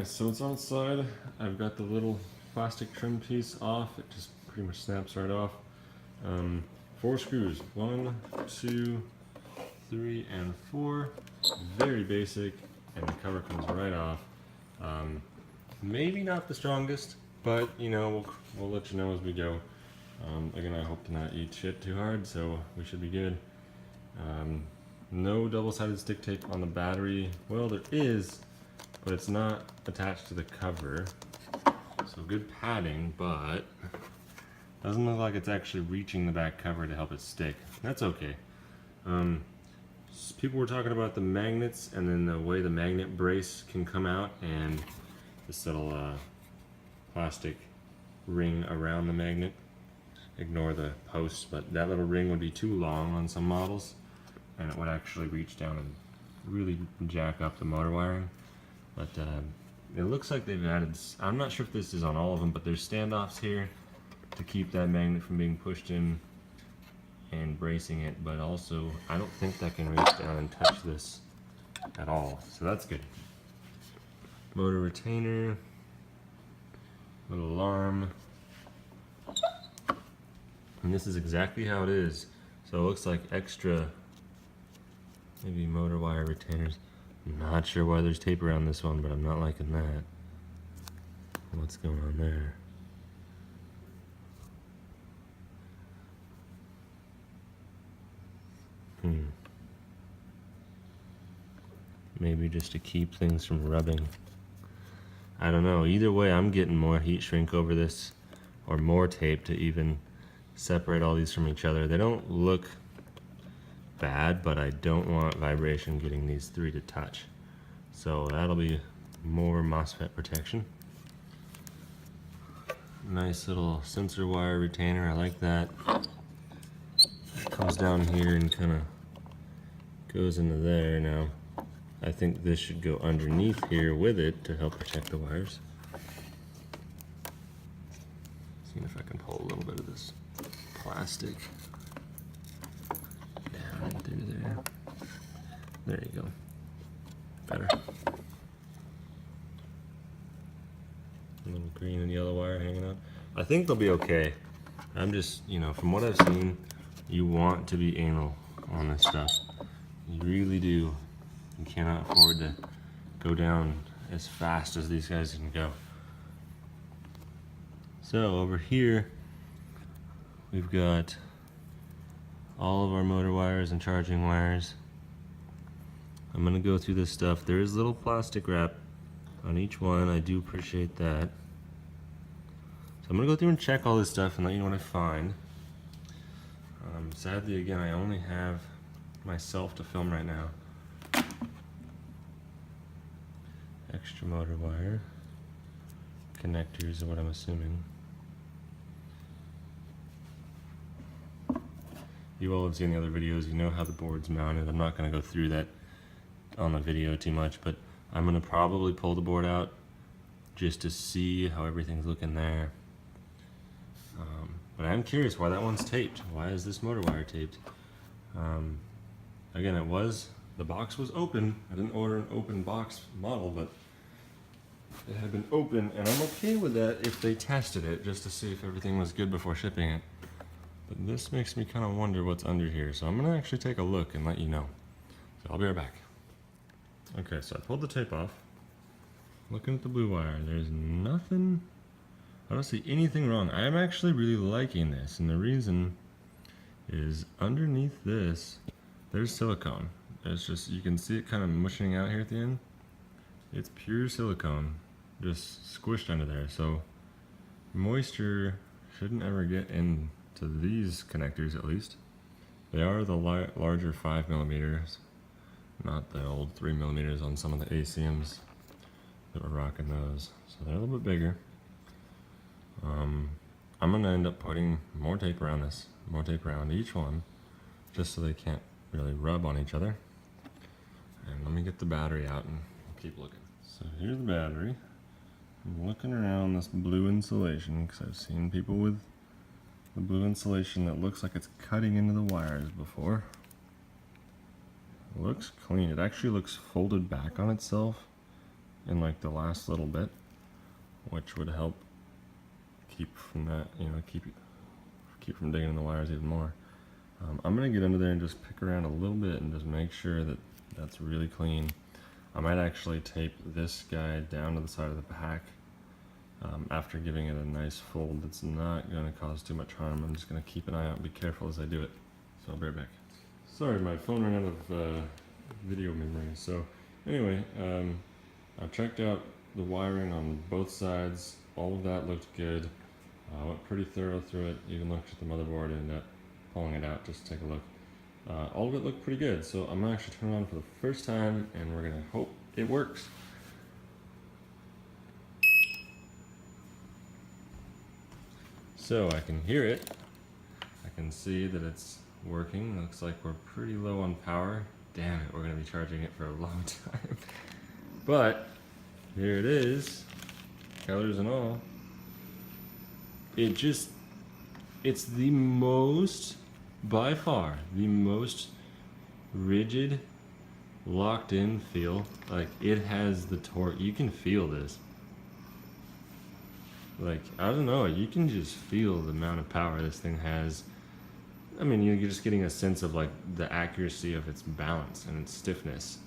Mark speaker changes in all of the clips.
Speaker 1: So it's on its side. I've got the little plastic trim piece off. It just pretty much snaps right off. 4 screws. 1, 2, 3, and 4. Very basic, and the cover comes right off. Maybe not the strongest, but you know, we'll let you know as we go. Again, I hope to not eat shit too hard, so we should be good. No double-sided stick tape on the battery. Well, there is, but it's not attached to the cover. So good padding, but doesn't look like it's actually reaching the back cover to help it stick. That's okay. People were talking about the magnets and then the way the magnet brace can come out and this little plastic ring around the magnet. Ignore the post, but that little ring would be too long on some models and it would actually reach down and really jack up the motor wiring. But it looks like they've added, I'm not sure if this is on all of them, but there's standoffs here to keep that magnet from being pushed in and bracing it, but also I don't think that can reach down and touch this at all, so that's good. Motor retainer, little alarm, and this is exactly how it is. So it looks like extra, maybe motor wire retainers. I'm not sure why there's tape around this one, but I'm not liking that. What's going on there? Maybe just to keep things from rubbing. I don't know. Either way, I'm getting more heat shrink over this, or more tape to even separate all these from each other. They don't look bad, but I don't want vibration getting these 3 to touch. So that'll be more MOSFET protection. Nice little sensor wire retainer. I like that. It comes down here and kind of goes into there. Now I think this should go underneath here with it to help protect the wires. Seeing if I can pull a little bit of this plastic down through there. There you go. Better. A little green and yellow wire hanging out. I think they'll be okay. I'm just, you know, from what I've seen, you want to be anal on this stuff. You really do. You cannot afford to go down as fast as these guys can go. So over here, we've got all of our motor wires and charging wires. I'm gonna go through this stuff. There is little plastic wrap on each one. I do appreciate that. So I'm gonna go through and check all this stuff and let you know what I find. Sadly, again, I only have myself to film right now. Extra motor wire. Connectors are what I'm assuming. You all have seen the other videos, you know how the board's mounted. I'm not gonna go through that on the video too much, but I'm gonna probably pull the board out just to see how everything's looking there. But I'm curious why that one's taped. Why is this motor wire taped? Again, the box was open. I didn't order an open box model, but it had been open, and I'm okay with that if they tested it just to see if everything was good before shipping it. But this makes me kind of wonder what's under here, so I'm gonna actually take a look and let you know. So I'll be right back. Okay, so I pulled the tape off. Looking at the blue wire, there's nothing, I don't see anything wrong. I am actually really liking this, and the reason is underneath this, there's silicone. It's just, you can see it kind of mushing out here at the end. It's pure silicone, just squished under there. So moisture shouldn't ever get into these connectors, at least. They are the larger 5mm, not the old 3mm on some of the ACMs that were rocking those. So they're a little bit bigger. I'm gonna end up putting more tape around this, more tape around each one, just so they can't really rub on each other. And let me get the battery out and keep looking. So here's the battery. I'm looking around this blue insulation because I've seen people with the blue insulation that looks like it's cutting into the wires before. It looks clean. It actually looks folded back on itself in like the last little bit, which would help keep from that, you know, keep from digging in the wires even more. I'm gonna get under there and just pick around a little bit and just make sure that that's really clean. I might actually tape this guy down to the side of the pack after giving it a nice fold. That's not gonna cause too much harm. I'm just gonna keep an eye out and be careful as I do it. So I'll be right back. Sorry, my phone ran out of video memory. So anyway, I've checked out the wiring on both sides. All of that looked good. I went pretty thorough through it, even looked at the motherboard and pulling it out just to take a look. All of it looked pretty good, so I'm gonna actually turn it on for the first time and we're gonna hope it works. So I can hear it, I can see that it's working. Looks like we're pretty low on power. Damn it, we're gonna be charging it for a long time. But here it is, colors and all. It's the most, by far, the most rigid, locked in feel. Like, it has the torque. You can feel this. Like, I don't know, you can just feel the amount of power this thing has. I mean, you're just getting a sense of like the accuracy of its balance and its stiffness.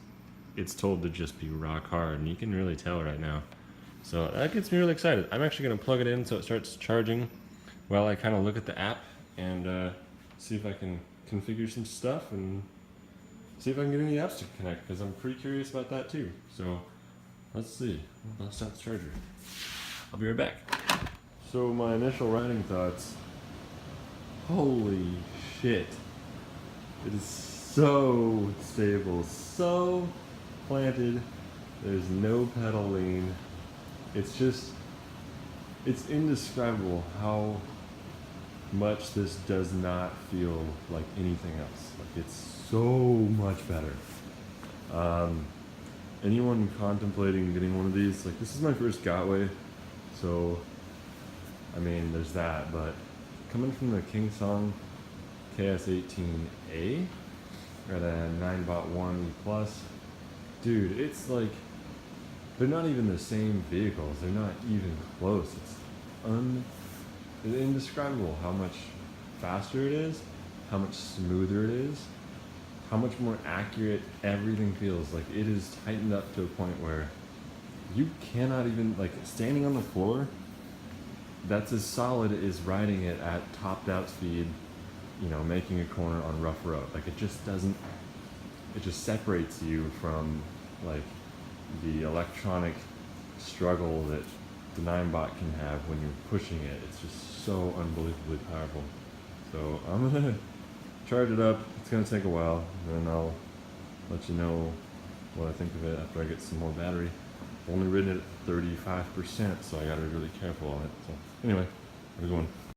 Speaker 1: It's told to just be rock hard, and you can really tell right now. So that gets me really excited. I'm actually going to plug it in so it starts charging while I kind of look at the app and see if I can configure some stuff and see if I can get any apps to connect, because I'm pretty curious about that too. So let's see. I'll start the charger. I'll be right back. So my initial riding thoughts. Holy shit. It is so stable, so planted. There's no pedal lean. It's indescribable how much this does not feel like anything else. Like, it's so much better. Anyone contemplating getting one of these, like, this is my first Gotway, so I mean there's that, but coming from the Kingsong KS18A at a 9-bot 1 plus, dude, it's like they're not even the same vehicles. They're not even close. It's indescribable how much faster it is, how much smoother it is, how much more accurate everything feels. Like, it is tightened up to a point where you cannot even, like, standing on the floor, that's as solid as riding it at topped out speed, you know, making a corner on rough road. Like, it just separates you from, like, the electronic struggle that the 9-bot can have when you're pushing it. It's just so unbelievably powerful. So I'm gonna charge it up. It's gonna take a while, and then I'll let you know what I think of it after I get some more battery. I've only ridden it at 35%, so I gotta be really careful on it. So anyway, have a good one.